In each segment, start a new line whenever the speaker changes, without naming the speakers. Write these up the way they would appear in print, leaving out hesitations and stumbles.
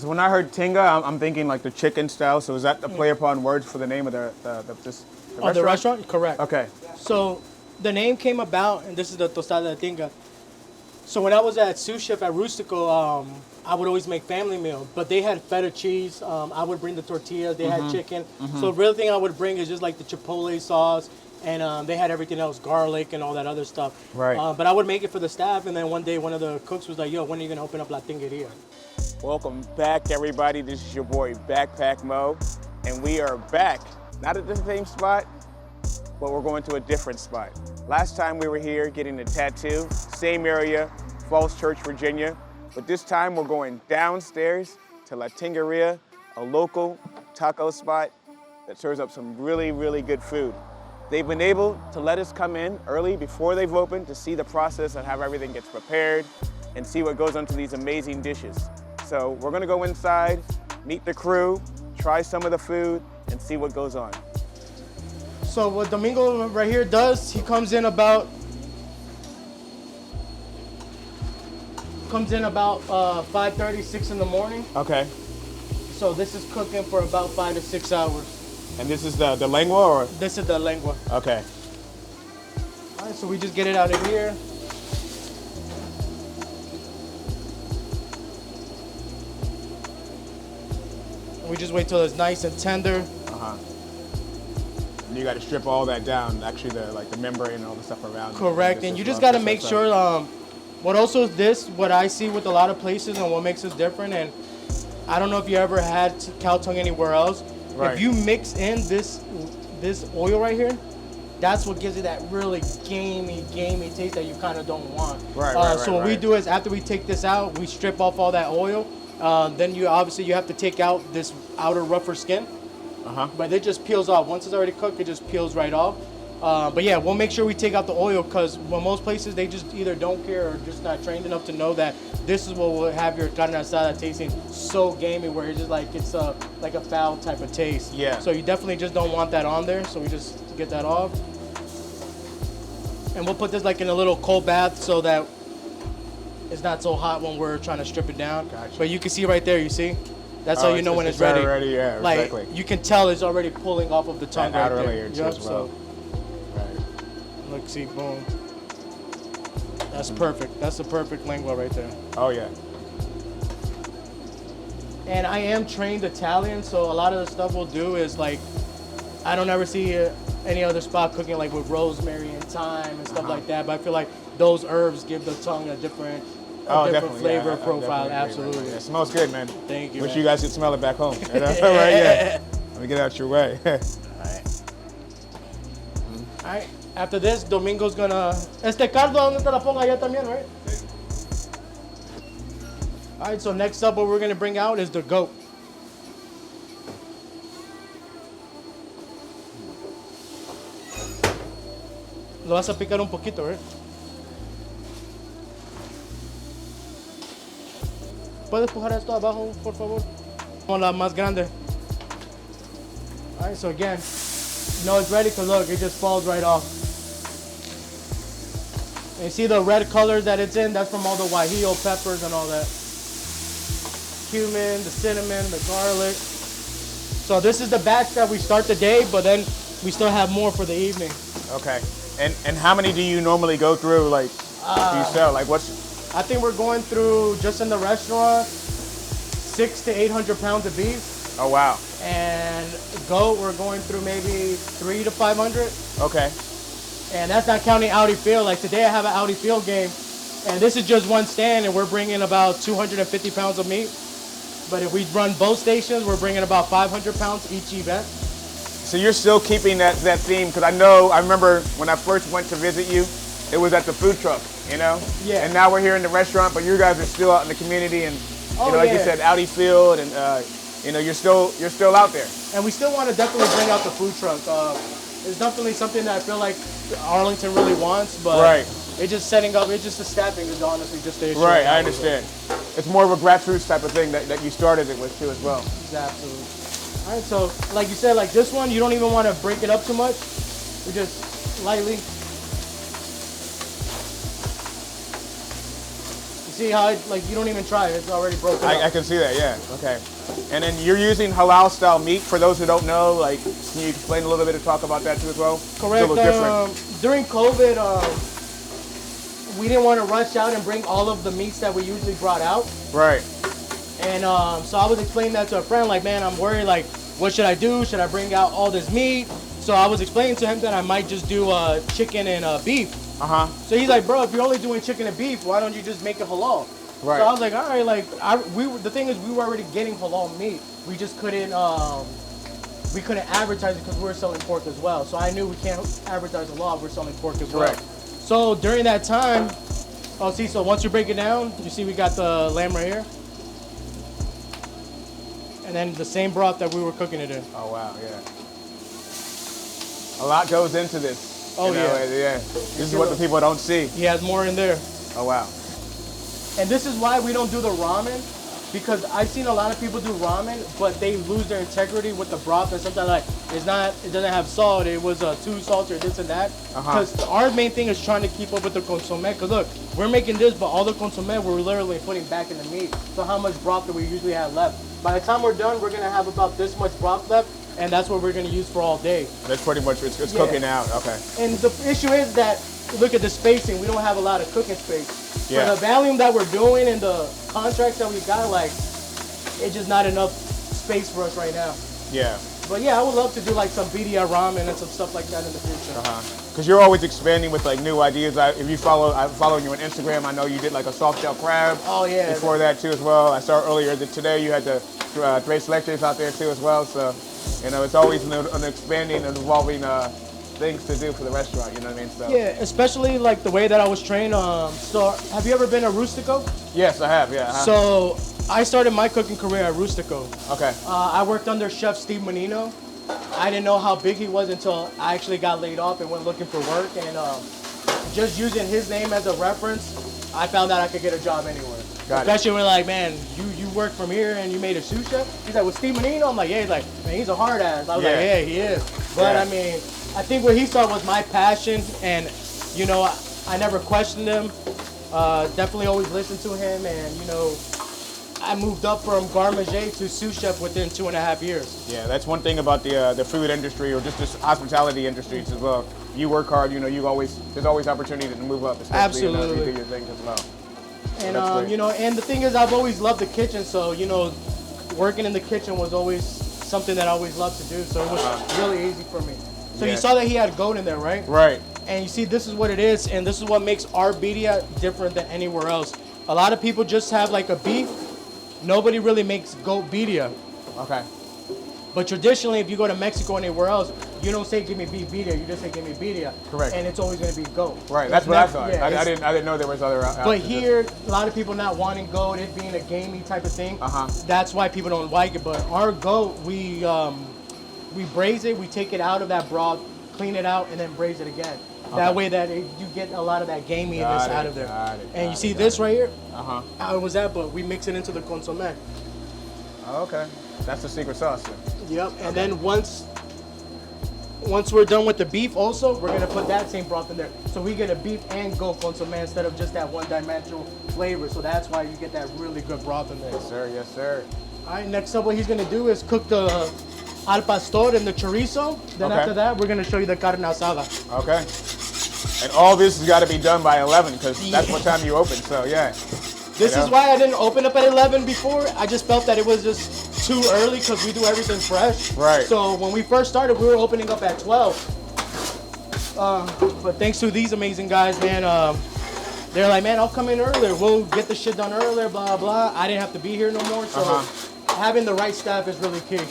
Because when I heard tinga, I'm thinking like the chicken style. So is that the play upon words for the name of the restaurant?
The restaurant? Correct.
Okay.
So the name came about, and this is the tostada de tinga. So when I was at sous chef at Rustico, I would always make family meal, but they had feta cheese. I would bring the tortillas. They had chicken. So the real thing I would bring is just like the chipotle sauce, and they had everything else, garlic and all that other stuff.
Right.
But I would make it for the staff, and then one day one of the cooks was like, "Yo, when are you gonna open up La Tingeria?"
Welcome back, everybody. This is your boy Backpack Mo, and we are back. Not at the same spot, but we're going to a different spot. Last time we were here getting a tattoo, same area, Falls Church, Virginia. But this time we're going downstairs to La Tingeria, a local taco spot that serves up some really, really good food. They've been able to let us come in early before they've opened to see the process and how everything gets prepared and see what goes into these amazing dishes. So we're gonna go inside, meet the crew, try some of the food, and see what goes on.
So what Domingo right here does, he comes in about 5:30, 6 in the morning.
Okay.
So this is cooking for about 5 to 6 hours.
And this is the lengua, or?
This is the lengua.
Okay.
All right, so we just get it out of here. And we just wait till it's nice and tender.
And you got to strip all that down, actually the membrane and all the stuff around.
Correct, and you just got to make sure, what I see with a lot of places and what makes us different, and I don't know if you ever had cow tongue anywhere else.
Right.
If you mix in this oil right here, that's what gives it that really gamey taste that you kind of don't want. So what we do is after we take this out, we strip off all that oil. Then you have to take out this outer rougher skin. But it just peels off. Once it's already cooked, it just peels right off. But yeah, we'll make sure we take out the oil because most places they just either don't care or just not trained enough to know that this is what will have your carne asada tasting so gamey where it's just like it's like a foul type of taste.
Yeah.
So you definitely just don't want that on there. So we just get that off. And we'll put this like in a little cold bath so that it's not so hot when we're trying to strip it down.
Gotcha.
But you can see right there, you see? That's how you know when it's ready.
Yeah,
like,
exactly.
You can tell it's already pulling off of the tongue right
outer
there.
layer too as well.
Look, see, boom. That's perfect. That's the perfect lingua right there.
Oh yeah.
And I am trained Italian, so a lot of the stuff we'll do is like, I don't ever see any other spot cooking like with rosemary and thyme and stuff like that. But I feel like those herbs give the tongue a different flavor profile. Absolutely.
It smells good, man.
Thank you.
Wish you guys could smell it back home. You know? Right? Yeah. Let me get out your way.
All right. After this, Domingo's gonna. Cardo, ¿dónde te la pongo allá también, right? All right. So next up, what we're gonna bring out is the goat. Lo vas a picar un poquito, right? ¿Puedes pujar esto abajo, por favor? Con la más grande. All right, so again, you know it's ready to look, it just falls right off. And you see the red color that it's in? That's from all the guajillo peppers and all that. Cumin, the cinnamon, the garlic. So this is the batch that we start the day, but then we still have more for the evening.
Okay. And how many do you normally go through, like, do you sell? Like,
I think we're going through, just in the restaurant, 600 to 800 pounds of beef.
Oh, wow.
And goat, we're going through maybe 300 to 500.
Okay.
And that's not counting Audi Field. Like today I have an Audi Field game, and this is just one stand, and we're bringing about 250 pounds of meat. But if we run both stations, we're bringing about 500 pounds each event.
So you're still keeping that theme, because I remember when I first went to visit you, it was at the food truck, you know?
Yeah.
And now we're here in the restaurant, but you guys are still out in the community, and you said, Audi Field, and you're still out there.
And we still want to definitely bring out the food truck. It's definitely something that I feel like Arlington really wants, but it's just setting up. It's just the staffing is honestly just the issue.
Right, I understand. It's more of a grassroots type of thing that you started it with too as well.
Absolutely. All right, so like you said, like this one, you don't even want to break it up too much. We just lightly. You see how it, like, you don't even try it. It's already broken
I
up.
can see that, yeah. Okay. And then you're using halal style meat. For those who don't know, like, can you explain a little bit and talk about that too as well?
Correct.
It's a little different.
During COVID, we didn't want to rush out and bring all of the meats that we usually brought out.
Right.
And so I was explaining that to a friend, like, man, I'm worried, like, what should I do? Should I bring out all this meat? So I was explaining to him that I might just do chicken and beef.
Uh-huh.
So he's like, bro, if you're only doing chicken and beef, why don't you just make it halal?
Right.
So I was like, all right, like, the thing is, we were already getting halal meat. We just couldn't advertise it because we were selling pork as well. So I knew we can't advertise halal if we're selling pork as well.
Correct.
So during that time, so once you break it down, you see we got the lamb right here. And then the same broth that we were cooking it in.
Oh, wow, yeah. A lot goes into this.
Oh,
you know, yeah. This is what the people don't see.
He has more in there.
Oh, wow.
And this is why we don't do the ramen, because I've seen a lot of people do ramen, but they lose their integrity with the broth, and sometimes like it doesn't have salt, it was too salty or this and that. Because our main thing is trying to keep up with the consomme. Because look, we're making this, but all the consomme we're literally putting back in the meat. So how much broth do we usually have left? By the time we're done, we're gonna have about this much broth left, and that's what we're gonna use for all day.
That's pretty much it's cooking out. Okay.
And the issue is that look at the spacing. We don't have a lot of cooking space.
Yeah.
For the volume that we're doing and the contracts that we got, like, it's just not enough space for us right now.
Yeah.
But yeah, I would love to do like some birria ramen and some stuff like that in the future.
Because you're always expanding with like new ideas. If you I'm following you on Instagram. I know you did like a soft shell crab.
Oh yeah.
Before that too as well. I saw earlier that today you had the tres leches out there too as well. So, you know, it's always an expanding and evolving things to do for the restaurant. You know what I mean? So.
Yeah, especially like the way that I was trained. So have you ever been to Rustico?
Yes, I have. Yeah.
So I started my cooking career at Rustico.
Okay.
I worked under Chef Steve Menino. I didn't know how big he was until I actually got laid off and went looking for work. And just using his name as a reference, I found out I could get a job anywhere. Especially when like, man, you work from here and you made a sous chef. He's like, with Steve Menino? I'm like, yeah. He's like, man, he's a hard ass. I was like, yeah, he is. But I mean, I think what he saw was my passion, and you know, I never questioned him. Definitely always listened to him, and you know, I moved up from garde manger to sous chef within 2.5 years. Yeah,
that's one thing about the food industry or just this hospitality industry as well. You work hard, you know, there's always opportunity to move up, especially you do your thing as well.
And you know, and the thing is, I've always loved the kitchen, so you know, working in the kitchen was always something that I always loved to do. So it was really easy for me. So you saw that he had goat in there, right?
Right.
And you see, this is what it is, and this is what makes our birria different than anywhere else. A lot of people just have like a beef. Nobody really makes goat birria.
Okay.
But traditionally, if you go to Mexico or anywhere else, you don't say give me beef birria, you just say give me birria.
Correct.
And it's always going to be goat.
Right. That's what I thought. Yeah, I didn't know there was other.
But here, a lot of people not wanting goat, it being a gamey type of thing. That's why people don't like it. But our goat, we braise it, we take it out of that broth, clean it out, and then braise it again. That way that you get a lot of that gaminess out of there. And you see this right here? How was that? But we mix it into the consomme.
Oh, okay. That's the secret sauce.
Yep. And then once we're done with the beef also, we're gonna put that same broth in there. So we get a beef and goat consomme instead of just that one-dimensional flavor. So that's why you get that really good broth in there.
Yes, sir. Yes, sir.
All right, next up what he's gonna do is cook the al pastor and the chorizo. Then after that, we're gonna show you the carne asada.
Okay. And all this has got to be done by 11 because that's what time you open. So yeah.
This is why I didn't open up at 11 before. I just felt that it was just too early because we do everything fresh.
Right.
So when we first started, we were opening up at 12. But thanks to these amazing guys, man, they're like, man, I'll come in earlier. We'll get the shit done earlier, blah, blah. I didn't have to be here no more. So having the right staff is really key.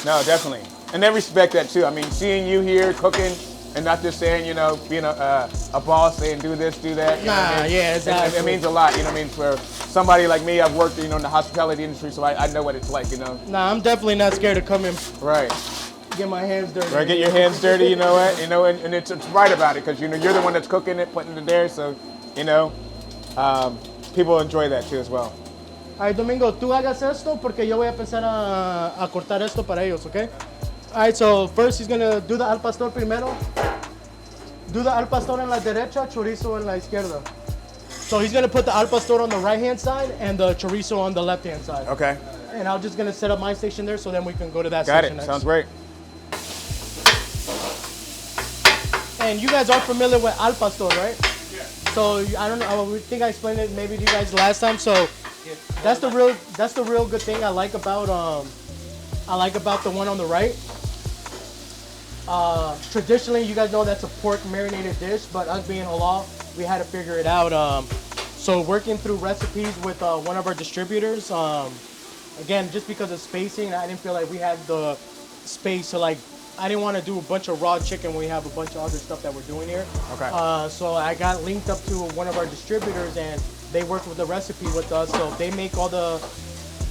No, definitely. And they respect that too. I mean, seeing you here cooking and not just saying, you know, being a boss saying do this, do that.
Yeah, exactly.
It means a lot, you know what I mean? For somebody like me, I've worked, you know, in the hospitality industry, so I know what it's like, you know?
Nah, I'm definitely not scared to come in.
Right.
Get my hands dirty.
Right, get your hands dirty, you know what? You know, and it's right about it, because, you know, you're the one that's cooking it, putting it there, so, you know, people enjoy that too as well.
All right, Domingo, tú hagas esto porque yo voy a empezar a cortar esto para ellos, okay? All right, so first he's gonna do the al pastor primero. Do the al pastor en la derecha, chorizo en la izquierda. So he's gonna put the al pastor on the right-hand side and the chorizo on the left-hand side.
Okay.
And I'm just gonna set up my station there, so then we can go to that
Got
station
it.
next.
Sounds great.
And you guys are familiar with al pastor, right? Yeah. So I don't know. I think I explained it maybe to you guys last time. So that's the real good thing I like about the one on the right. Traditionally, you guys know that's a pork marinated dish, but us being halal, we had to figure it out. So working through recipes with one of our distributors, again, just because of spacing, I didn't feel like we had the space to like, I didn't want to do a bunch of raw chicken when we have a bunch of other stuff that we're doing here.
Okay.
So I got linked up to one of our distributors, and they work with the recipe with us. So they make all the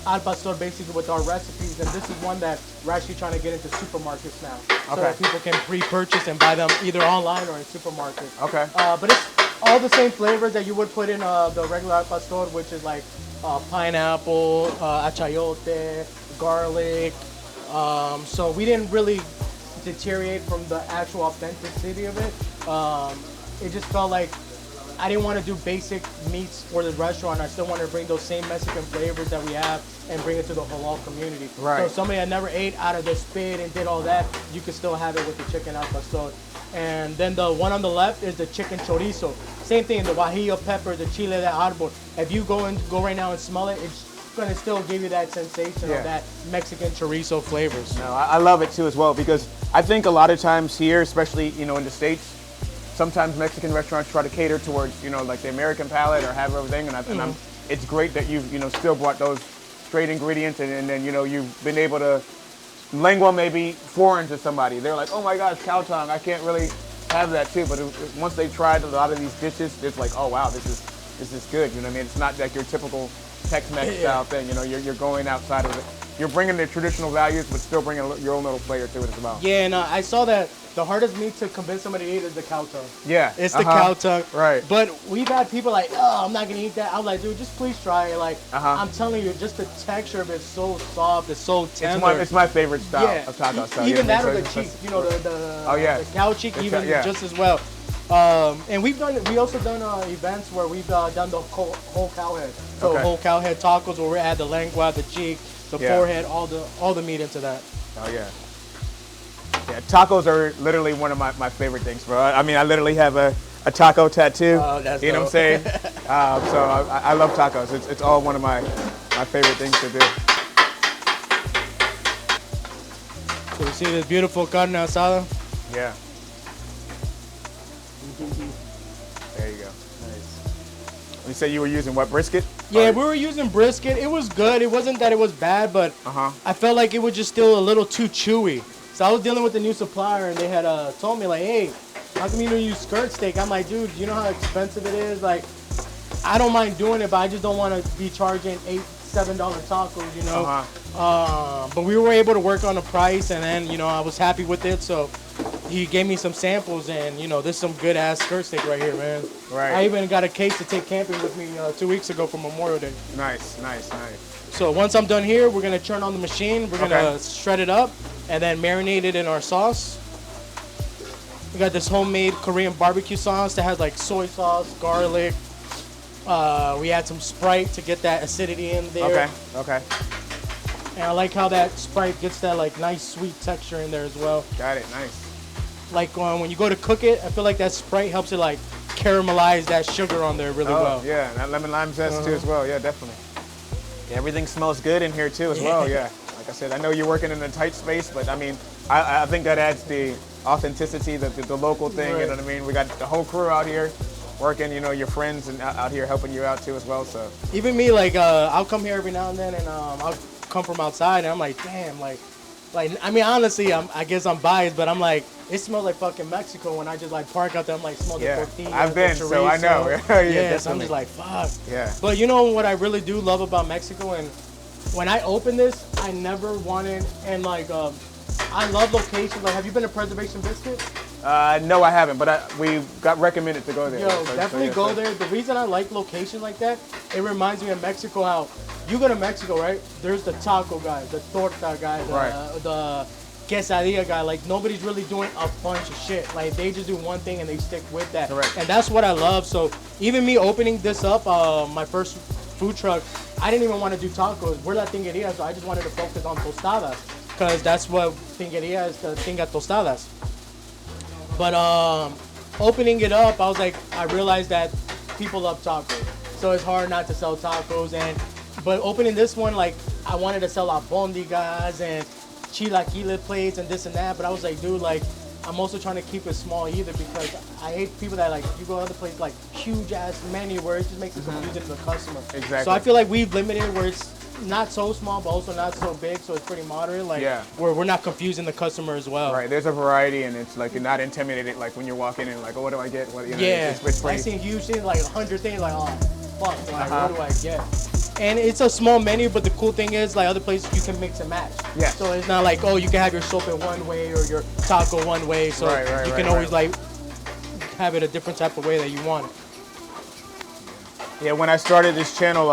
al pastor basically with our recipes, and this is one that we're actually trying to get into supermarkets now. So
Okay.
that people can pre-purchase and buy them either online or in supermarkets.
Okay.
But it's all the same flavors that you would put in the regular al pastor, which is like pineapple, achayote, garlic. So we didn't really deteriorate from the actual authenticity of it. It just felt like I didn't want to do basic meats for the restaurant. I still wanted to bring those same Mexican flavors that we have and bring it to the halal community.
Right.
So if somebody that never ate out of the spit and did all that, you can still have it with the chicken al pastor. And then the one on the left is the chicken chorizo. Same thing, the guajillo pepper, the chile de árbol. If you go right now and smell it, it's gonna still give you that sensation of that Mexican chorizo flavors.
No, I love it too as well, because I think a lot of times here, especially in the States, sometimes Mexican restaurants try to cater towards like the American palate or have everything, and it's great that you've still brought those straight ingredients, and then you've been able to lengua maybe foreign to somebody. They're like, oh my gosh, cow tongue, I can't really have that too. But once they tried a lot of these dishes, it's like, oh wow, this is good. You know what I mean? It's not like your typical Tex-Mex style thing. You're going outside of it. You're bringing the traditional values, but still bringing your own little flavor to it as well.
Yeah, and I saw that the hardest meat to convince somebody to eat is the cow tongue.
Yeah.
It's the cow tongue.
Right.
But we've had people like, oh, I'm not gonna eat that. I'm like, dude, just please try it. Like, I'm telling you, just the texture of it's so soft, it's so tender.
It's my favorite style of taco style.
Even that or the cheek, the cow cheek, just as well. And we also done events where we've done the whole cow head. So whole cow head tacos where we add the lengua, the cheek, the forehead, all the meat into that.
Oh yeah. Yeah, tacos are literally one of my favorite things, bro. I mean, I literally have a taco tattoo.
Oh, that's
you know what I'm saying? So I love tacos. It's all one of my favorite things to do.
So you see this beautiful carne asada?
Yeah. There you go. Nice. You say you were using what, brisket?
Yeah, we were using brisket. It was good. It wasn't that it was bad, but I felt like it was just still a little too chewy. So I was dealing with the new supplier, and they had told me like, hey, how come you don't use skirt steak? I'm like, dude, you know how expensive it is? Like, I don't mind doing it, but I just don't want to be charging $7 tacos, but we were able to work on the price, and then, I was happy with it. So he gave me some samples, and, this is some good ass skirt steak right here, man.
Right.
I even got a case to take camping with me 2 weeks ago for Memorial Day.
Nice, nice, nice.
So once I'm done here, we're gonna turn on the machine. We're gonna shred it up and then marinate it in our sauce. We got this homemade Korean barbecue sauce that has like soy sauce, garlic. We add some Sprite to get that acidity in there.
Okay.
And I like how that Sprite gets that like nice sweet texture in there as well.
Got it, nice.
Like when you go to cook it, I feel like that Sprite helps it like caramelize that sugar on there really well.
Yeah, that lemon lime zest too as well. Yeah, definitely. Yeah, everything smells good in here too as well. Yeah, like I said, I know you're working in a tight space, but I mean, I think that adds the authenticity, the local thing.
Right.
You know what I mean? We got the whole crew out here working. Your friends and out here helping you out too as well. So
even me, like I'll come here every now and then, and I'll come from outside, and I'm like, damn, like I mean, honestly, I guess I'm biased, but I'm like, it smells like fucking Mexico when I just like park out there. I'm like, smell the tortillas.
I've been, so I know.
Yeah, so I'm just like, fuck.
Yeah.
But you know what I really do love about Mexico, and when I opened this, I never wanted, and like, I love locations. Like, have you been to Preservation Biscuit?
No, I haven't, but we got recommended to go there.
Yo, definitely go there. The reason I like locations like that, it reminds me of Mexico. How you go to Mexico, right? There's the taco guy, the torta guy, the quesadilla guy. Like nobody's really doing a bunch of shit. Like they just do one thing and they stick with that.
Correct.
And that's what I love. So even me opening this up, my first food truck, I didn't even want to do tacos. We're La Tingeria, so I just wanted to focus on tostadas because that's what Tingeria is, the tinga tostadas. But opening it up, I was like, I realized that people love tacos, so it's hard not to sell tacos. But opening this one, like I wanted to sell albondigas and chilaquile plates and this and that. But I was like, dude, like I'm also trying to keep it small either because I hate people that like you go to other places like huge ass menu where it just makes it confusing to the customer.
Exactly.
So I feel like we've limited where it's not so small but also not so big, so it's pretty moderate. Like where we're not confusing the customer as well.
Right. There's a variety, and it's like you're not intimidated. Like when you're walking in, like, oh, what do I get? What, you know,
Yeah.
it's
I seen huge things like 100 things like, oh fuck, like what do I get? And it's a small menu, but the cool thing is, like other places, you can mix and match.
Yeah.
So it's not like, oh, you can have your sopa one way or your taco one way. So you can always like have it a different type of way that you want it.
Yeah. When I started this channel,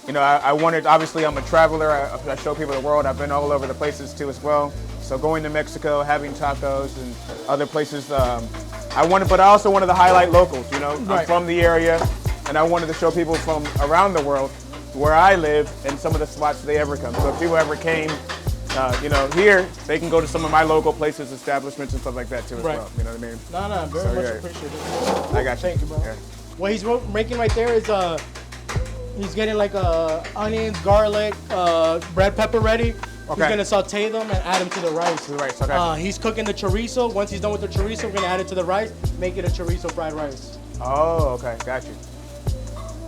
you know, I wanted. Obviously, I'm a traveler. I show people the world. I've been all over the places too as well. So going to Mexico, having tacos and other places, I wanted. But I also wanted to highlight locals. You know, I'm from the area, and I wanted to show people from around the world where I live and some of the spots they ever come. So if people ever came, you know, here, they can go to some of my local places, establishments and stuff like that too as well. You know what I mean?
No, very much appreciated.
I got you.
Thank you, bro.
Yeah.
What he's making right there is he's getting like onions, garlic, red pepper ready. He's gonna saute them and add them to the rice.
Okay.
He's cooking the chorizo. Once he's done with the chorizo, we're gonna add it to the rice, make it a chorizo fried rice.
Oh, okay, got you.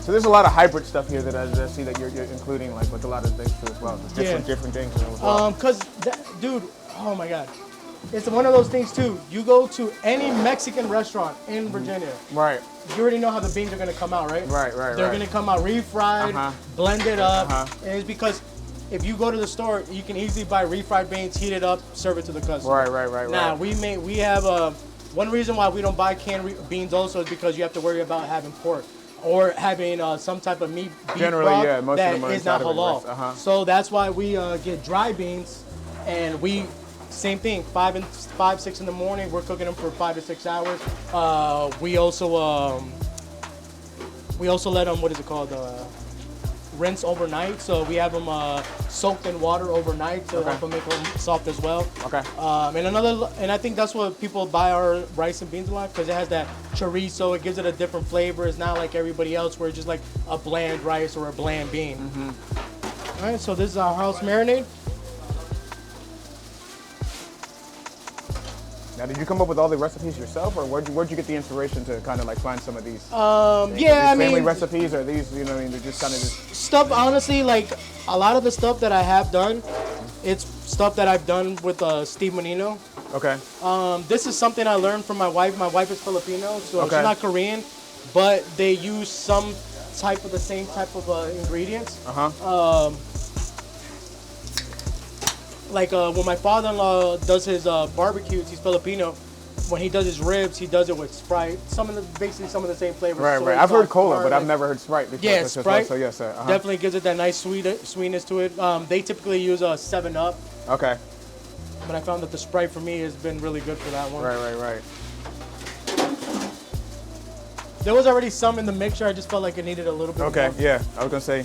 So there's a lot of hybrid stuff here that I see that you're including, like with a lot of things too as well. Different things as well.
Dude, oh my God, it's one of those things too. You go to any Mexican restaurant in Virginia,
Right.
you already know how the beans are gonna come out, right?
Right.
They're gonna come out refried, blended up, and it's because if you go to the store, you can easily buy refried beans, heat it up, serve it to the customer.
Right.
Now we have one reason why we don't buy canned beans also is because you have to worry about having pork or having some type of beef broth
most
that
of them are
is not
inside of it,
halal. So that's why we get dry beans, and we same thing 5, 6 in the morning. We're cooking them for 5 to 6 hours. We also let them, what is it called, rinse overnight. So we have them soaked in water overnight to help them make them soft as well.
Okay.
And I think that's what people buy our rice and beans a lot, because it has that chorizo. It gives it a different flavor. It's not like everybody else where it's just like a bland rice or a bland bean. All right, so this is our house marinade.
Now, did you come up with all the recipes yourself, or where'd you get the inspiration to kind of like find some of these? Family recipes, or these, you know, I mean, they're just kind of
stuff. Honestly, like a lot of the stuff that I have done, it's stuff that I've done with Steve Menino.
Okay.
This is something I learned from my wife. My wife is Filipino, so she's not Korean, but they use some type of the same type of ingredients. Like when my father-in-law does his barbecues, he's Filipino. When he does his ribs, he does it with Sprite. Basically some of the same flavors.
Right. I've heard cola, but I've never heard Sprite before.
Yeah, Sprite.
So yes,
definitely gives it that nice sweetness to it. They typically use a 7-Up.
Okay.
But I found that the Sprite for me has been really good for that one.
Right.
There was already some in the mixture. I just felt like it needed a little bit more.
Okay, yeah. I was gonna say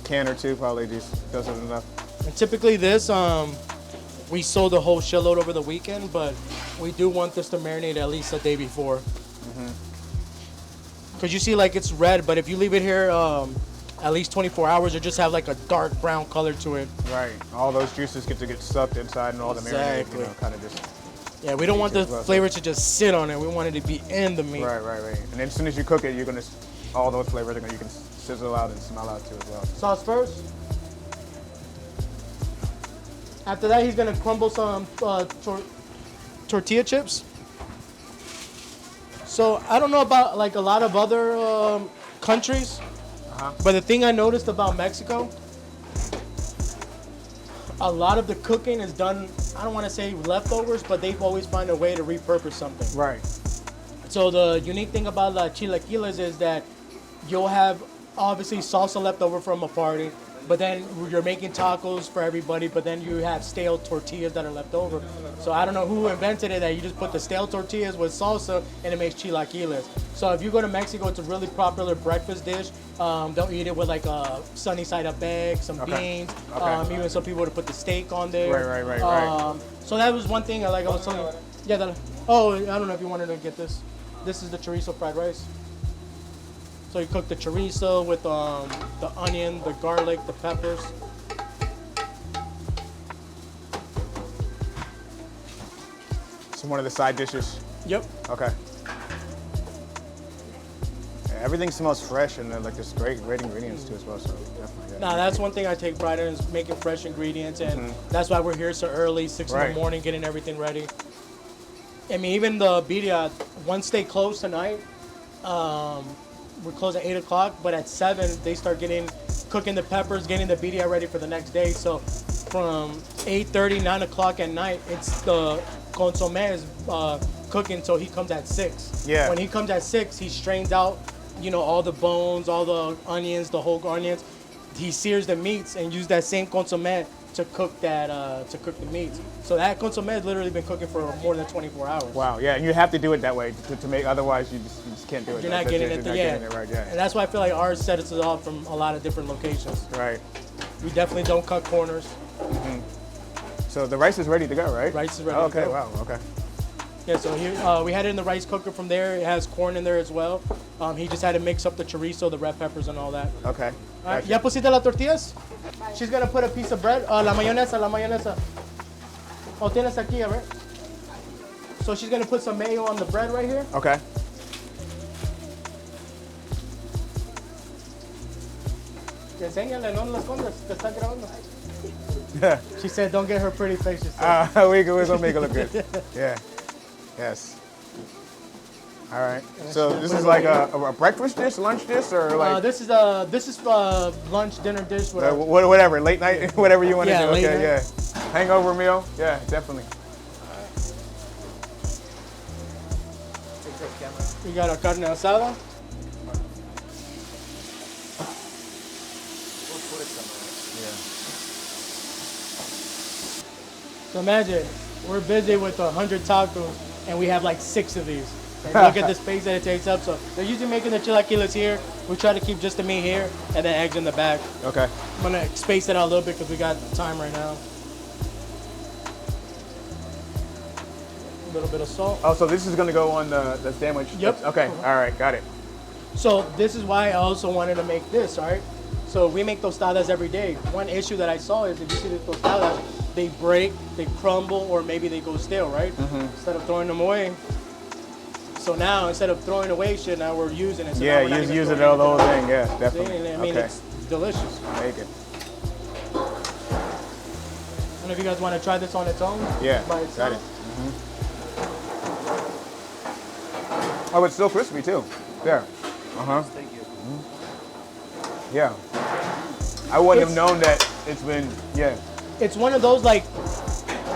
can or two probably just doesn't enough.
And typically this, we sold a whole shitload over the weekend, but we do want this to marinate at least a day before. Because you see, like, it's red, but if you leave it here at least 24 hours, you just have like a dark brown color to it.
Right. All those juices get sucked inside, and all the marinade, you know, kind of just.
Yeah, we don't want the flavor to just sit on it. We want it to be in the meat.
Right. And then as soon as you cook it, all those flavors you can sizzle out and smell out too as well.
Sauce first. After that, he's gonna crumble some tortilla chips. So I don't know about like a lot of other countries, but the thing I noticed about Mexico, a lot of the cooking is done, I don't want to say leftovers, but they've always find a way to repurpose something.
Right.
So the unique thing about chilaquiles is that you'll have obviously salsa left over from a party. but then you're making tacos for everybody, but then you have stale tortillas that are left over. So I don't know who invented it that you just put the stale tortillas with salsa and it makes chilaquiles. So if you go to Mexico, it's a really popular breakfast dish. They'll eat it with like a sunny side up egg, some beans, even some people would put the steak on there.
Right.
So that was one thing I was telling you. Yeah, oh, I don't know if you wanted to get this. This is the chorizo fried rice. So you cook the chorizo with the onion, the garlic, the peppers.
So one of the side dishes.
Yep.
Okay. Yeah, everything smells fresh and like there's great ingredients too as well. So definitely. Yeah.
Now that's one thing I take pride in is making fresh ingredients, and that's why we're here so early, 6 in the morning, getting everything ready. I mean, even the birria, once they close tonight, we close at 8 o'clock, but at 7 they start cooking the peppers, getting the birria ready for the next day. So from 8:30, 9 o'clock at night, it's the consomme is cooking till he comes at 6.
Yeah.
When he comes at 6, he strains out, all the bones, all the onions, the whole onions. He sears the meats and use that same consomme to cook the meats. So that consomme has literally been cooking for more than 24 hours.
Wow, yeah, and you have to do it that way to make, otherwise you just can't do it.
You're not getting it
right, yeah.
And that's why I feel like ours sets us off from a lot of different locations.
Right.
We definitely don't cut corners.
So the rice is ready to go, right?
Rice is ready to go.
Okay, wow, okay.
Yeah, so here, we had it in the rice cooker from there. It has corn in there as well. He just had to mix up the chorizo, the red peppers, and all that.
Okay.
Right, ¿ya pusiste las tortillas? She's gonna put a piece of bread. La mayonesa. Oh, tienes aquí, right? So she's gonna put some mayo on the bread right here.
Okay.
Enséñale, no las escondas, te está grabando. She said, don't get her pretty face.
We're gonna make it look good. Yeah. Yes. All right. So this is like a breakfast dish, lunch dish, or like
this is lunch, dinner dish, whatever.
Whatever, late night, whatever you want to do.
Late
Okay,
night.
yeah. Hangover meal. Yeah, definitely.
We got our carne asada. So imagine, we're busy with 100 tacos, and we have like 6 of these. And look at the space that it takes up. So they're usually making the chilaquiles here. We try to keep just the meat here, and then eggs in the back.
Okay.
I'm gonna space it out a little bit because we got time right now. A little bit of salt.
Oh, so this is gonna go on the sandwich?
Yep.
Okay, all right, got it.
So this is why I also wanted to make this, all right? So we make tostadas every day. One issue that I saw is if you see the tostadas, they break, they crumble, or maybe they go stale, right? Instead of throwing them away. So now, instead of throwing away shit, now we're using it. So
Yeah, use it the whole thing, yeah, definitely.
I mean, it's delicious.
Make it.
I don't know if you guys want to try this on its own.
Yeah,
by itself.
got it. Oh, it's still crispy too. There.
Thank you.
Yeah. I wouldn't have known that it's been, yeah.
It's one of those, like,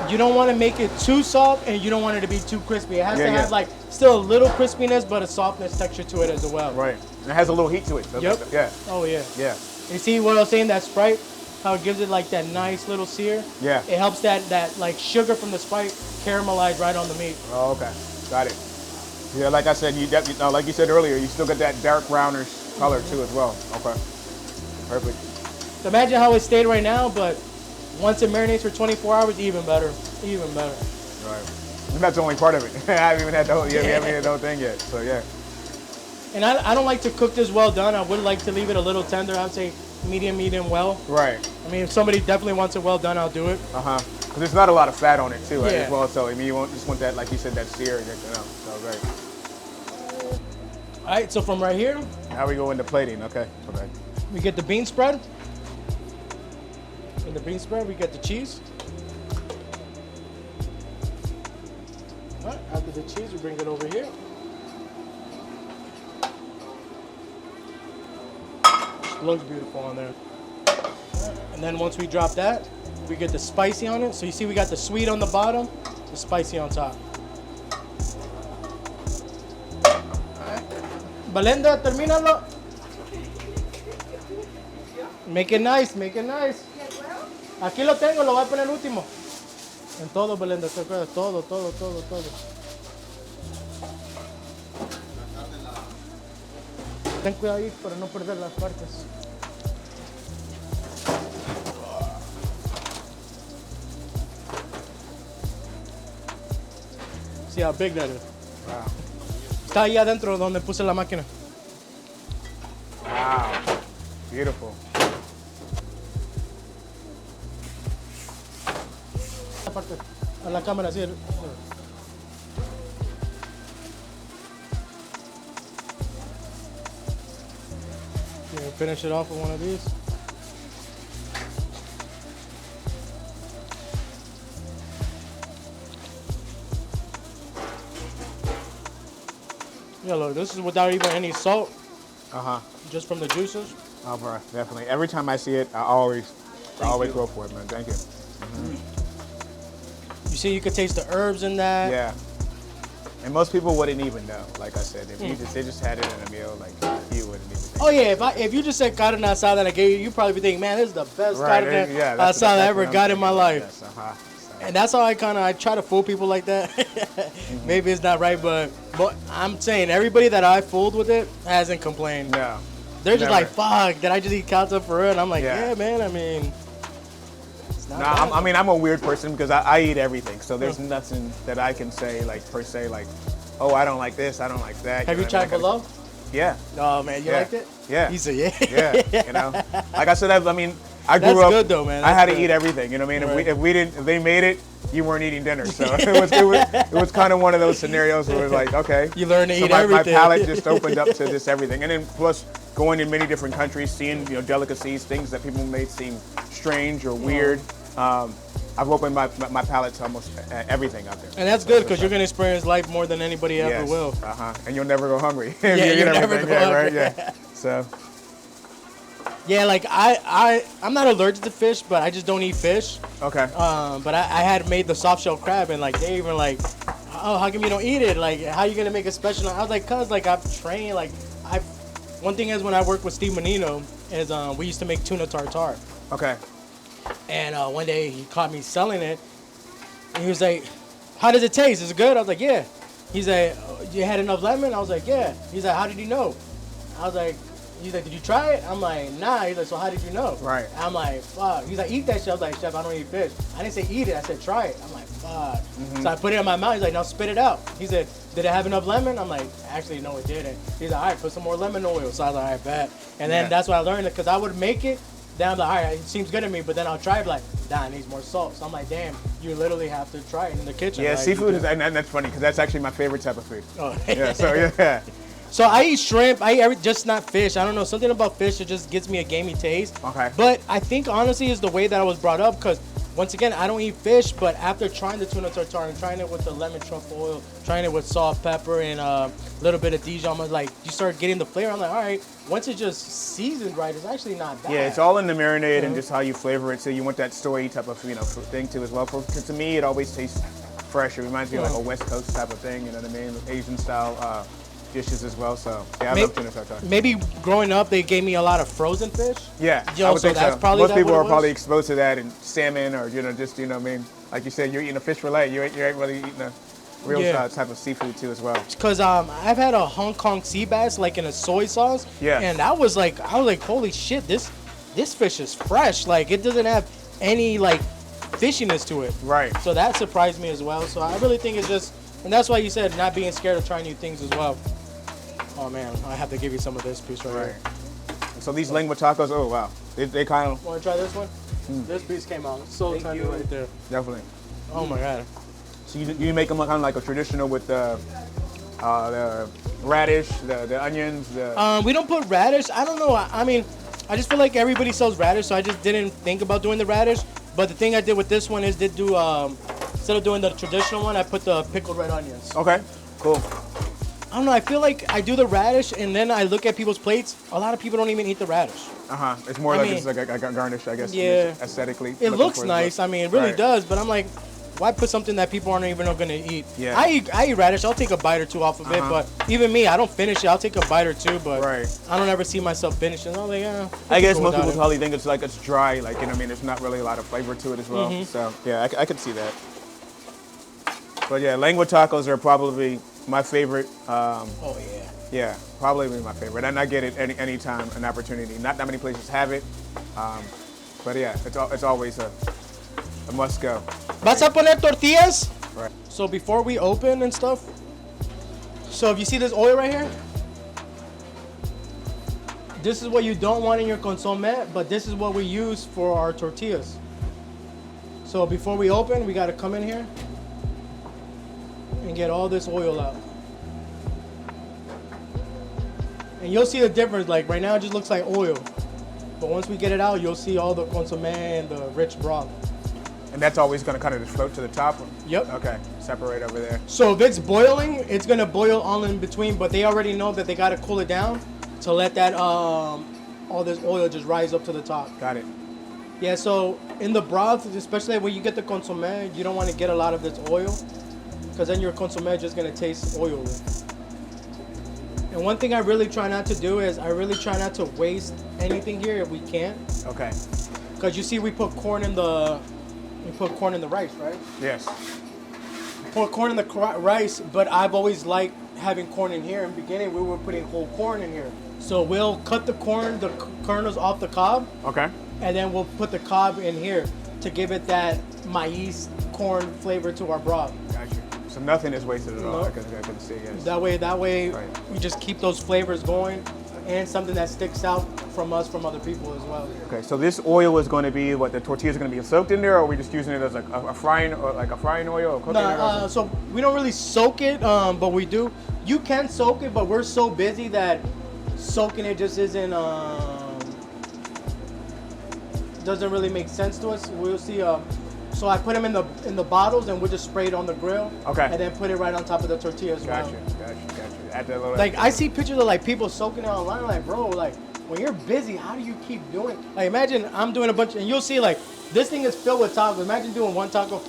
you don't want to make it too soft and you don't want it to be too crispy. It has to have like still a little crispiness, but a softness texture to it as well.
Right. And it has a little heat to it. So
Yep.
Yeah.
Oh yeah.
Yeah.
You see what I was saying? That Sprite, how it gives it like that nice little sear.
Yeah.
It helps that like sugar from the Sprite caramelize right on the meat.
Oh, okay. Got it. Yeah, like I said, like you said earlier, you still get that dark brownish color too as well. Okay. Perfect.
So imagine how it stayed right now, but once it marinates for 24 hours, even better. Even better.
Right. And that's the only part of it. I haven't even had the whole, we haven't had the whole thing yet. So yeah.
And I don't like to cook this well done. I would like to leave it a little tender. I would say medium well.
Right.
I mean, if somebody definitely wants it well done, I'll do it.
Because there's not a lot of fat on it too, right,
Yeah.
as well. So I mean, you just want that, like you said, that sear. So great.
All right, so from right here,
Now we go into plating. Okay. Okay.
we get the bean spread. In the bean spread, we get the cheese. All right, after the cheese, we bring it over here. Looks beautiful on there. And then once we drop that, we get the spicy on it. So you see we got the sweet on the bottom, the spicy on top. Alright. Belenda, termínalo. Make it nice, make it nice. Aquí lo tengo, lo voy a poner último. En todo, Belinda, todo, todo, todo, todo. Ten cuidado ahí para no perder las partes. See how big that is.
Wow.
Está ahí adentro donde puse la máquina.
Wow. Beautiful.
Esta parte, a la cámara, así. Finish it off with one of these. Yeah, look, this is without even any salt, just from the juices.
Oh, bro, definitely. Every time I see it, I always go for it, man. Thank you.
You see, you could taste the herbs in that.
Yeah. And most people wouldn't even know. Like I said, if they just had it in a meal, like you wouldn't even think.
Oh yeah, if you just said carne asada and I gave you, probably be thinking, man, this is the best carne asada I ever got in my life.
Yes,
And that's how I try to fool people like that. Maybe it's not right, but I'm saying everybody that I fooled with it hasn't complained.
No.
They're just like, fuck, did I just eat katsu for real? And I'm like, yeah man, I mean, it's not bad.
I mean, I'm a weird person because I eat everything. So there's nothing that I can say, like, per se, like, oh, I don't like this, I don't like that.
Have you tried below?
Yeah.
Oh man, you liked it?
Yeah.
He said, yeah.
Yeah, you know. Like I said, I mean, I grew
That's
up.
good though, man.
I had to
good.
eat everything. You know what I mean?
Right.
If they made it, you weren't eating dinner. So it was kind of one of those scenarios where it was like, okay,
you learn to eat
my
everything.
My palate just opened up to this everything, and then plus going in many different countries, seeing delicacies, things that people may seem strange or weird. I've opened my palate to almost everything out there.
And that's good because you're gonna experience life more than anybody ever will.
And you'll never go hungry.
Yeah, you'll never go hungry.
Right? Yeah. So.
Yeah, like I'm not allergic to fish, but I just don't eat fish.
Okay.
But I had made the soft shell crab, and like they even like, oh, how come you don't eat it? Like, how you gonna make a special? I was like, cause like I've trained, like one thing is when I worked with Steve Menino is we used to make tuna tartare.
Okay.
And one day he caught me selling it, and he was like, how does it taste? Is it good? I was like, yeah. He's like, you had enough lemon? I was like, yeah. He's like, how did you know? I was like, he's like, did you try it? I'm like, nah. He's like, so how did you know?
Right.
I'm like, fuck. He's like, eat that shit. I was like, chef, I don't eat fish. I didn't say eat it. I said, try it. I'm like, fuck. So I put it in my mouth. He's like, now spit it out. He said, did it have enough lemon? I'm like, actually, no, it didn't. He's like, all right, put some more lemon oil. So I was like, all right, bet. And then that's when I learned it because I would make it. Then I'm like, all right, it seems good to me. But then I'll try it, like, nah, it needs more salt. So I'm like, damn, you literally have to try it in the kitchen.
Yeah,
like,
seafood is, and that's funny because that's actually my favorite type of food.
Oh.
Yeah, so yeah.
So I eat shrimp. I eat just not fish. I don't know, something about fish that just gives me a gamey taste.
Okay.
But I think honestly is the way that I was brought up because once again I don't eat fish. But after trying the tuna tartare and trying it with the lemon truffle oil, trying it with salt, pepper, and a little bit of Dijon, I was like, you start getting the flavor. I'm like, all right. Once it's just seasoned right, it's actually not bad.
Yeah, it's all in the marinade and just how you flavor it. So you want that soy type of thing too as well. Because to me, it always tastes fresh. It reminds me of like a West Coast type of thing. You know what I mean? Asian style dishes as well. So yeah, I love tuna tartare.
Maybe growing up, they gave me a lot of frozen fish.
Yeah,
I would think
so.
Probably
most people are
was.
probably exposed to that and salmon or just what I mean. Like you said, you're eating a fish fillet. You ain't really eating a real type of seafood too as well.
Because I've had a Hong Kong sea bass like in a soy sauce.
Yeah.
And I was like, holy shit, this fish is fresh. Like it doesn't have any like fishiness to it.
Right.
So that surprised me as well. So I really think it's just, and that's why you said not being scared of trying new things as well. Oh man, I have to give you some of this piece right here.
So these lengua tacos, oh wow, they kind of.
Want to try this one? This piece came out so tender right there.
Definitely.
Oh my god.
So you make them kind of like a traditional with the radish, the onions.
We don't put radish. I don't know. I mean, I just feel like everybody sells radish, so I just didn't think about doing the radish. But the thing I did with this one is did do instead of doing the traditional one, I put the pickled red onions.
Okay, cool.
I don't know. I feel like I do the radish, and then I look at people's plates. A lot of people don't even eat the radish.
It's more it's like a garnish, I guess.
Yeah.
Aesthetically.
It looks nice. I mean, it really does. But I'm like, Why put something that people aren't even gonna eat?
Yeah.
I eat radish. I'll take a bite or two off of it, but even me, I don't finish it. I'll take a bite or two, but I don't ever see myself finishing. I'm like, yeah.
I guess most people probably think it's like it's dry, like, you know what I mean? There's not really a lot of flavor to it as well. So yeah, I could see that. But yeah, lengua tacos are probably my favorite.
Oh yeah.
Yeah, probably my favorite, and I get it any time, an opportunity. Not that many places have it, but yeah, it's always a must go.
¿Vas a poner tortillas?
Right.
So before we open and stuff, so if you see this oil right here, this is what you don't want in your consomme, but this is what we use for our tortillas. So before we open, we got to come in here and get all this oil out. And you'll see the difference. Like right now, it just looks like oil. But once we get it out, you'll see all the consomme and the rich broth.
And that's always going to kind of just float to the top?
Yep.
Okay, separate over there.
So if it's boiling, it's going to boil all in between, but they already know that they got to cool it down to let that, all this oil just rise up to the top.
Got it.
Yeah, so in the broth, especially when you get the consomme, you don't want to get a lot of this oil, because then your consomme is just going to taste oily. And one thing I really try not to do is I really try not to waste anything here if we can.
Okay.
Because you see we put corn in the rice, right?
Yes.
Put corn in the rice, but I've always liked having corn in here. In the beginning, we were putting whole corn in here. So we'll cut the kernels off the cob. Okay. And then we'll put the cob in here to give it that maize corn flavor to our broth.
Gotcha. So nothing is wasted at all. I can see, yes.
That way, we just keep those flavors going, and something that sticks out from us from other people as well.
Okay, so this oil is going to be what the tortillas are going to be soaked in there, or are we just using it as like a frying oil or cooking it?
So we don't really soak it, but we do. You can soak it, but we're so busy that soaking it just isn't doesn't really make sense to us. We'll see. So I put them in the bottles, and we'll just spray it on the grill. Okay. And then put it right on top of the tortilla as well. Gotcha. Add that little. Like I see pictures of like people soaking it online. Like, bro, like when you're busy, how do you keep doing? Like imagine I'm doing a bunch, and you'll see like this thing is filled with tacos. Imagine doing one taco.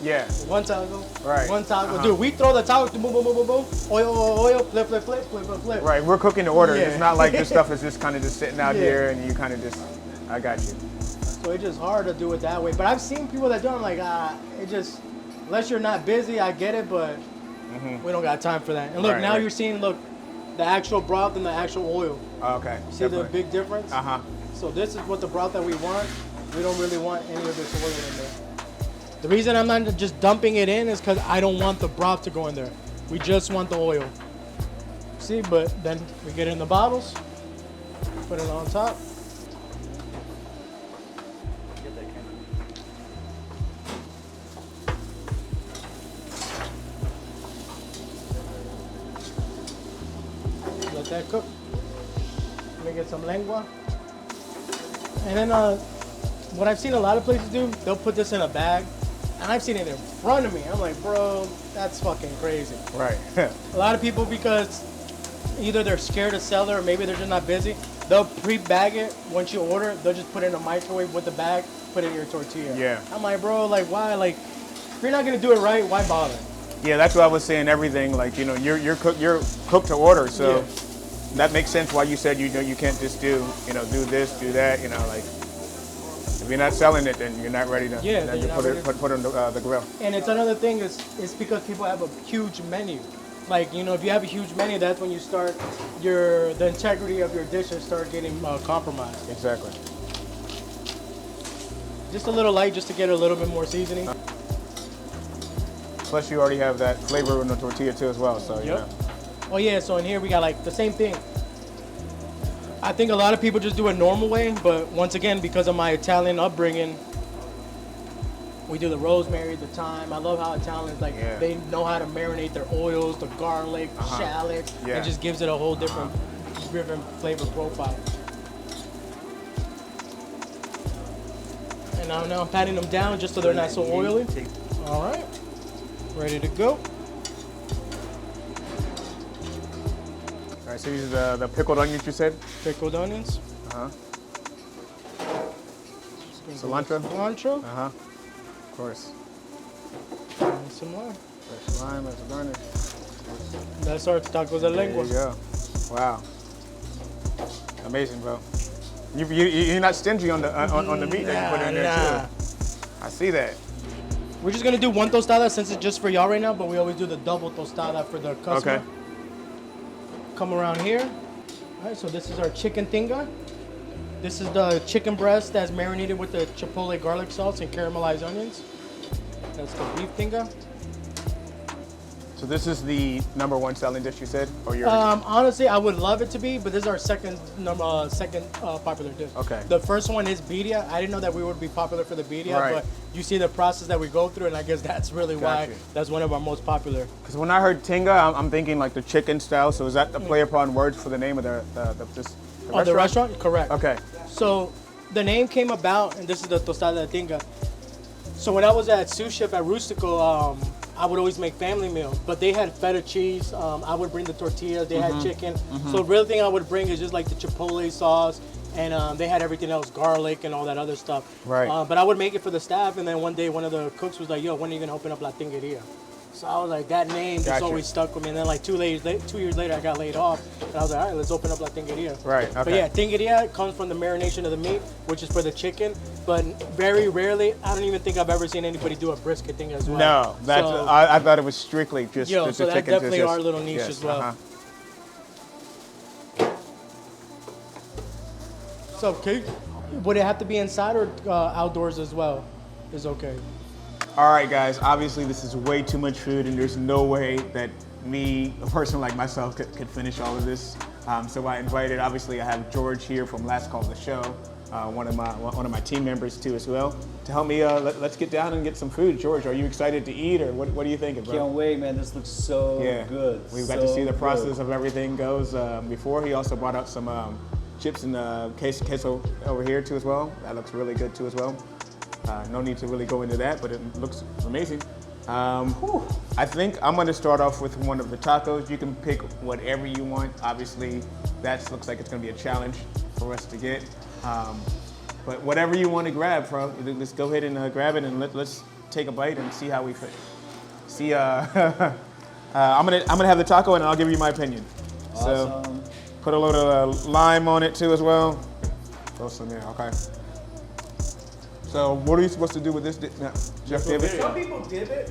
Yeah. One taco. Right. One taco. Dude, we throw the taco, boom, boom, boom, boom, boom. Oil, flip. Right.
We're cooking the order. Yeah. It's not like this stuff is just kind of just sitting out here, and you kind of just. I got you.
So it's just hard to do it that way. But I've seen people that do it. I'm like, it just, unless you're not busy, I get it, but we don't got time for that. And look, now you're seeing, the actual broth and the actual oil. Okay. See the big difference? So this is what the broth that we want. We don't really want any of this oil in there. The reason I'm not just dumping it in is because I don't want the broth to go in there. We just want the oil. See, but then we get it in the bottles, put it on top. Let that cook. Let me get some lengua. And then what I've seen a lot of places do, they'll put this in a bag. And I've seen it in front of me. I'm like, bro, that's fucking crazy. Right. A lot of people, because either they're scared to sell it or maybe they're just not busy, they'll pre-bag it. Once you order it, they'll just put it in a microwave with the bag, put it in your tortilla. Yeah. I'm like, bro, like, why? Like, if you're not going to do it right, why bother?
Yeah, that's what I was saying. Everything, like, you know, you're cooked to order, so that makes sense why you said, you know, you can't just do this, do that, you know, like, if you're not selling it, then you're not ready to put it on the grill.
And it's another thing, it's because people have a huge menu. Like, you know, if you have a huge menu, that's when you start, the integrity of your dishes start getting compromised.
Exactly.
Just a little light, just to get a little bit more seasoning.
Plus, you already have that flavor in the tortilla too as well, so you know.
Oh yeah, so in here we got like the same thing. I think a lot of people just do it normal way, but once again, because of my Italian upbringing, we do the rosemary, the thyme. I love how Italians, like, they know how to marinate their oils, the garlic, shallots. It just gives it a whole different flavor profile. And now I'm patting them down just so they're not so oily. All right, ready to go.
All right, so these are the pickled onions you said?
Pickled onions.
Cilantro?
Cilantro.
Of course.
And some lime.
Fresh lime as a garnish.
That's our tacos de lengua.
There you go. Wow. Amazing, bro. You're not stingy on the meat that you put in there too. I see that.
We're just gonna do one tostada since it's just for y'all right now, but we always do the double tostada for the customer.
Okay.
Come around here. All right, so this is our chicken tinga. This is the chicken breast that's marinated with the chipotle garlic sauce and caramelized onions. That's the beef tinga.
So this is the #1 selling dish you said, or your?
Honestly, I would love it to be, but this is our second popular dish.
Okay.
The first one is birria. I didn't know that we would be popular for the birria,
Right.
but you see the process that we go through, and I guess that's really why
Gotcha.
that's one of our most popular.
Because when I heard tinga, I'm thinking like the chicken style. So is that the play upon words for the name of the restaurant?
The restaurant? Correct.
Okay.
So the name came about, and this is the tostada de tinga. So when I was at sous chef at Rustico, I would always make family meals, but they had feta cheese. I would bring the tortillas. They had chicken. So the real thing I would bring is just like the chipotle sauce, and they had everything else, garlic and all that other stuff.
Right.
But I would make it for the staff, and then one day one of the cooks was like, "Yo, when are you gonna open up La Tingeria?" So I was like, that name just
Gotcha.
always stuck with me. And then like 2 years later, I got laid off, and I was like, all right, let's open up La Tingeria.
Right. Okay.
But yeah, tingeria comes from the marination of the meat, which is for the chicken. But very rarely, I don't even think I've ever seen anybody do a brisket thing as well.
No, that's
So,
I thought it was strictly just
so
the
that's
chicken.
definitely our little niche
yes,
as well. So cake, would it have to be inside or outdoors as well? Is okay.
All right, guys. Obviously, this is way too much food, and there's no way that me, a person like myself, could finish all of this. So I invited. Obviously, I have George here from Last Call of the Show, one of my team members too as well, to help me. Let's get down and get some food. George, are you excited to eat, or what are you thinking, bro?
Can't wait, man. This looks so good.
We've got to see the process of everything goes. Before, he also brought out some chips and queso over here too as well. That looks really good too as well. No need to really go into that, but it looks amazing. I think I'm going to start off with one of the tacos. You can pick whatever you want. Obviously, that looks like it's going to be a challenge for us to get. But whatever you want to grab, bro, let's go ahead and grab it, and let's take a bite and see how we fit. See, I'm gonna have the taco, and I'll give you my opinion.
Awesome.
So, put a load of lime on it too as well. Throw some in, okay. So what are you supposed to do with this, Chef David?
Some people dip it.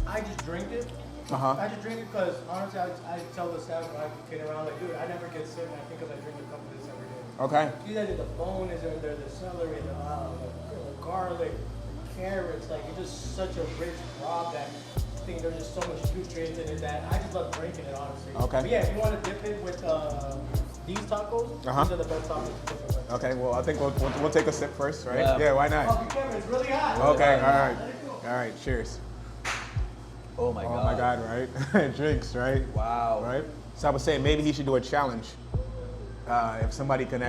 I just drink it.
Uh-huh.
I just drink it because honestly, I tell the staff when I kid around, like, dude, I never get sick. And I think because I drink a cup of this every day.
Okay.
Either the bone is in there, the celery, the garlic, the carrots. Like, it's just such a rich broth that I think there's just so much nutrients in it that I just love drinking it, honestly.
Okay.
But yeah, if you want to dip it with these tacos, these are the best tacos to dip it with.
Okay. Well, I think we'll take a sip first, right?
Yeah.
Yeah. Why not?
Oh, be careful, it's really hot.
Okay. All right. All right. Cheers.
Oh my
Oh
god.
my God. Right. Drinks. Right.
Wow.
Right. So I was saying maybe he should do a challenge. If somebody can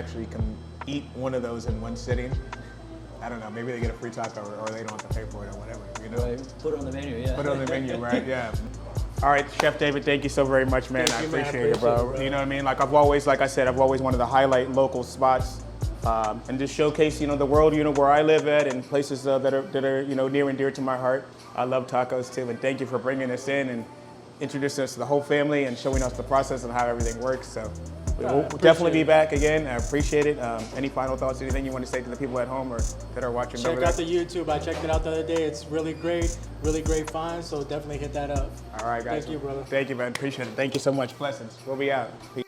eat one of those in one sitting, I don't know. Maybe they get a free taco, or they don't have to pay for it, or whatever. You know.
Right. Put it on the menu, yeah.
Put it on the menu, right? Yeah. All right, Chef David, thank you so very much, man.
Thank
I
you, man.
appreciate it, bro. You know what I mean? Like I said, I've always wanted to highlight local spots and just showcase, the world, where I live at, and places that are near and dear to my heart. I love tacos too, and thank you for bringing us in and introducing us to the whole family and showing us the process and how everything works. So we'll definitely be back again. I appreciate it. Any final thoughts? Anything you want to say to the people at home or that are watching?
Check out the YouTube. I checked it out the other day. It's really great find. So definitely hit that up.
All right, guys.
Thank you, brother.
Thank you, man. Appreciate it. Thank you so much. Blessings. We'll be out. Peace.